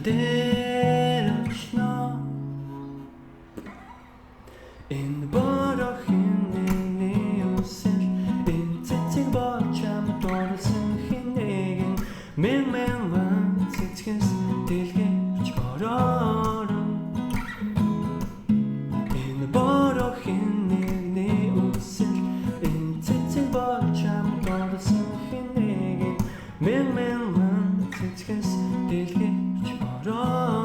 дээр очно энэ борохын нэг үсэл энэ цэцэг бочам дурсан хинэгэн мэн цэцгэс дэлгэж бороо энэ борохын нэг үсэл энэ цэцэг бочам дурсан хинэгэн мэн цэцгэс дэлгэж бороо